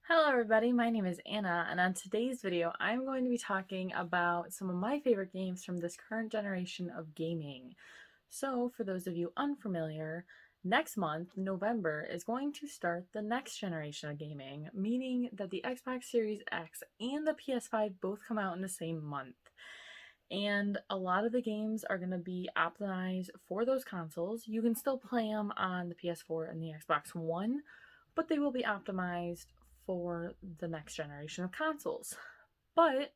Hello everybody, my name is Anna, and on today's video I'm going to be talking about some of my favorite games from this current generation of gaming. So for those of you unfamiliar, next month, November, is going to start the next generation of gaming, meaning that the Xbox Series X and the PS5 both come out in the same month. And a lot of the games are going to be optimized for those consoles. You can still play them on the PS4 and the Xbox One, but they will be optimized for the next generation of consoles. But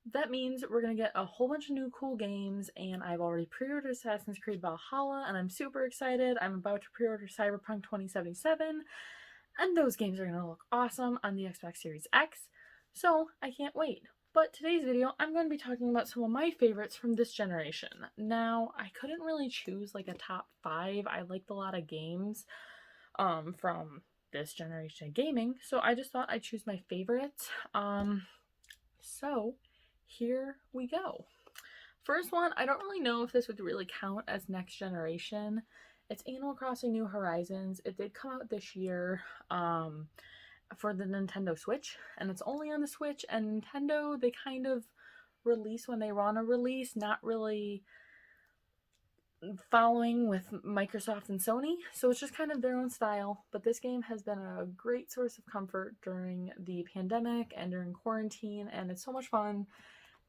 that means we're going to get a whole bunch of new cool games, and I've already pre-ordered Assassin's Creed Valhalla, and I'm super excited. I'm about to pre-order Cyberpunk 2077, and those games are going to look awesome on the Xbox Series X, so I can't wait. But today's video, I'm going to be talking about some of my favorites from this generation. Now, I couldn't really choose like a top 5. I liked a lot of games from this generation of gaming, so I just thought I'd choose my favorites. So here we go. First one, I don't really know if this would really count as next generation. It's Animal Crossing New Horizons. It did come out this year for the Nintendo Switch, and it's only on the Switch, and Nintendo, they kind of release when they want to release, not really following with Microsoft and Sony, so it's just kind of their own style. But this game has been a great source of comfort during the pandemic and during quarantine, and it's so much fun,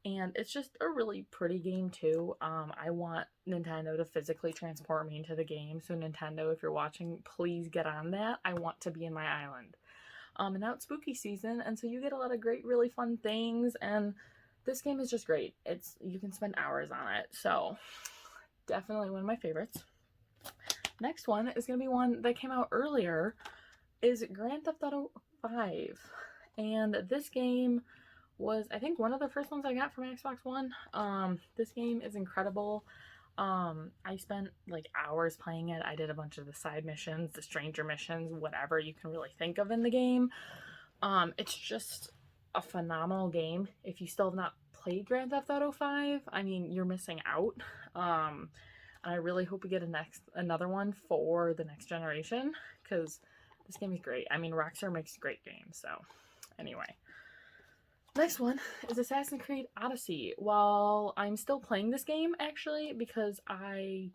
and it's just a really pretty game too. I want Nintendo to physically transport me into the game, so Nintendo, if you're watching, please get on that. I want to be in my island. And now it's spooky season, and so you get a lot of great, really fun things, and this game is just great. You can spend hours on it, so definitely one of my favorites. Next one is going to be one that came out earlier, is Grand Theft Auto 5. And this game was, I think, one of the first ones I got from Xbox One. This game is incredible. I spent like hours playing it. I did a bunch of the side missions, the stranger missions, whatever you can really think of in the game. It's just a phenomenal game. If you still have not played Grand Theft Auto 5, I mean, you're missing out. I really hope we get another one for the next generation, because this game is great. I mean, Rockstar makes great games, so anyway. Next one is Assassin's Creed Odyssey. While I'm still playing this game, actually, because I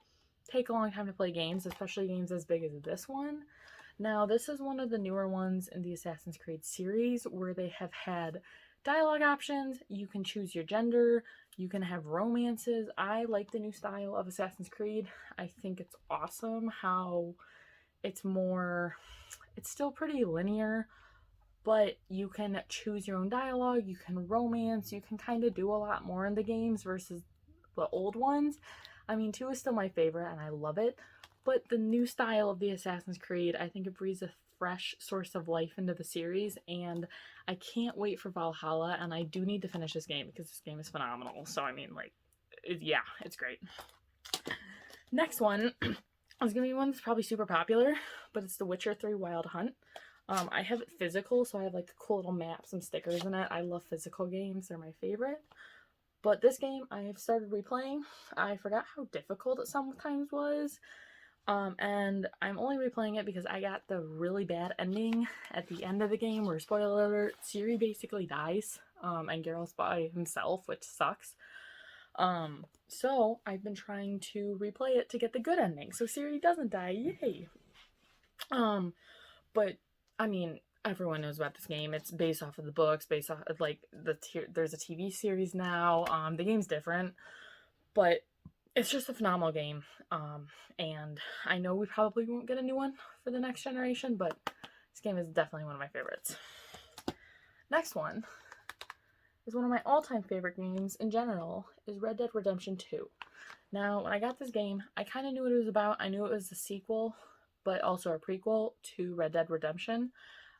take a long time to play games, especially games as big as this one. Now, this is one of the newer ones in the Assassin's Creed series where they have had dialogue options. You can choose your gender. You can have romances. I like the new style of Assassin's Creed. I think it's awesome how it's still pretty linear, but you can choose your own dialogue, you can romance, you can kind of do a lot more in the games versus the old ones. I mean, 2 is still my favorite and I love it, but the new style of the Assassin's Creed, I think it breathes a fresh source of life into the series, and I can't wait for Valhalla, and I do need to finish this game because this game is phenomenal. So, I mean, like, yeah, it's great. Next one is going to be one that's probably super popular, but it's The Witcher 3 Wild Hunt. I have it physical, so I have like a cool little map, some stickers in it. I love physical games, they're my favorite. But this game I've started replaying. I forgot how difficult it sometimes was. And I'm only replaying it because I got the really bad ending at the end of the game where, spoiler alert, Ciri basically dies, and Geralt's by himself, which sucks. So I've been trying to replay it to get the good ending, so Ciri doesn't die, yay! But I mean, everyone knows about this game. It's based off of the books, based off of like there's a TV series now. The game's different, but it's just a phenomenal game. And I know we probably won't get a new one for the next generation, but this game is definitely one of my favorites. Next one is one of my all-time favorite games in general, is Red Dead Redemption 2. Now, when I got this game, I kind of knew what it was about. I knew it was a sequel, but also a prequel to Red Dead Redemption.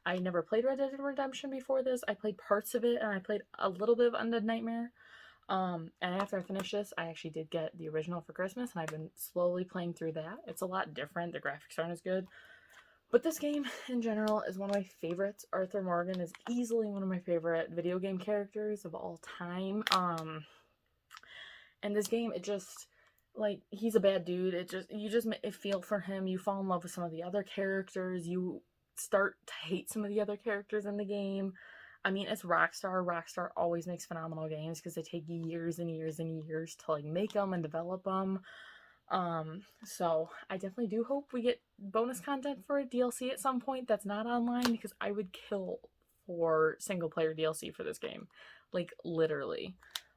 I never played Red Dead Redemption before this. I played parts of it, and I played a little bit of Undead Nightmare. And after I finished this, I actually did get the original for Christmas, and I've been slowly playing through that. It's a lot different. The graphics aren't as good. But this game, in general, is one of my favorites. Arthur Morgan is easily one of my favorite video game characters of all time. And this game, it just, like, he's a bad dude. You just feel for him. You fall in love with some of the other characters. You start to hate some of the other characters in the game. I mean, it's Rockstar. Rockstar always makes phenomenal games because they take years and years and years to like make them and develop them. So I definitely do hope we get bonus content for a DLC at some point that's not online, because I would kill for single player DLC for this game. Like, literally.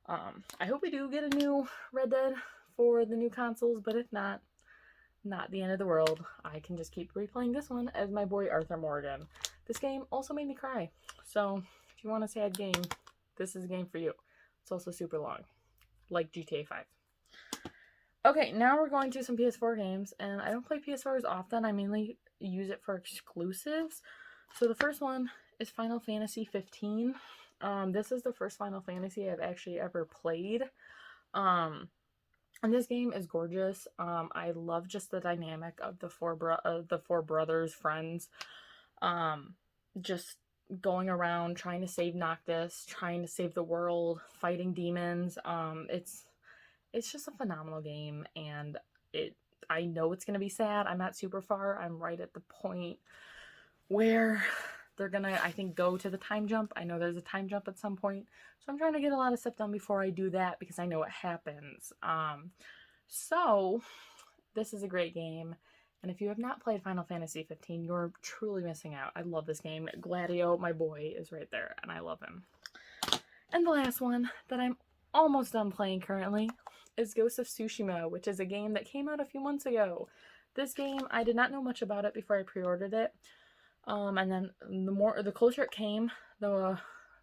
I hope we do get a new Red Dead for the new consoles, but if not, not the end of the world. I can just keep replaying this one as my boy Arthur Morgan. This game also made me cry. So if you want a sad game, this is a game for you. It's also super long, like GTA 5. Okay, now we're going to some PS4 games, and I don't play PS4 often. I mainly use it for exclusives. So the first one is Final Fantasy 15. This is the first Final Fantasy I've actually ever played. And this game is gorgeous. I love just the dynamic of the four brothers, friends, just going around trying to save Noctis, trying to save the world, fighting demons. It's just a phenomenal game, and I know it's gonna be sad. I'm not super far. I'm right at the point where they're gonna, I think, go to the time jump. I know there's a time jump at some point, so I'm trying to get a lot of stuff done before I do that because I know what happens. So this is a great game, and if you have not played Final Fantasy 15, you're truly missing out. I love this game. Gladio, my boy, is right there, and I love him. And the last one that I'm almost done playing currently is Ghost of Tsushima, which is a game that came out a few months ago. This game, I did not know much about it before I pre-ordered it. And then the closer it came, the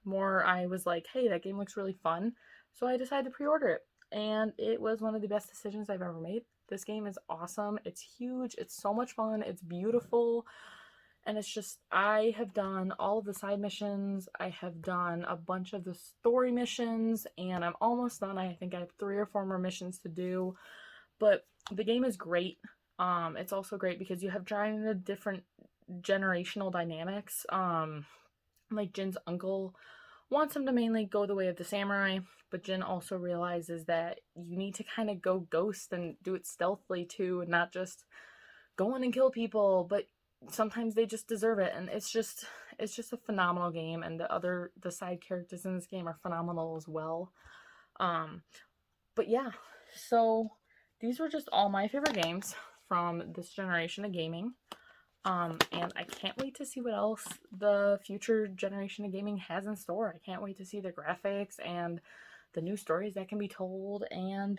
more I was like, hey, that game looks really fun. So I decided to pre-order it. And it was one of the best decisions I've ever made. This game is awesome. It's huge. It's so much fun. It's beautiful. And it's just, I have done all of the side missions. I have done a bunch of the story missions, and I'm almost done. I think I have 3 or 4 more missions to do. But the game is great. It's also great because you have trying the different generational dynamics. Like Jin's uncle wants him to mainly go the way of the samurai, but Jin also realizes that you need to kind of go ghost and do it stealthily too, and not just go in and kill people, but sometimes they just deserve it. And it's just a phenomenal game, and the side characters in this game are phenomenal as well. But yeah, so these were just all my favorite games from this generation of gaming. And I can't wait to see what else the future generation of gaming has in store. I can't wait to see the graphics and the new stories that can be told. And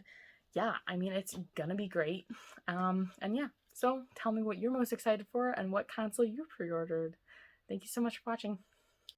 yeah, I mean, it's gonna be great. And yeah, so tell me what you're most excited for and what console you pre-ordered. Thank you so much for watching.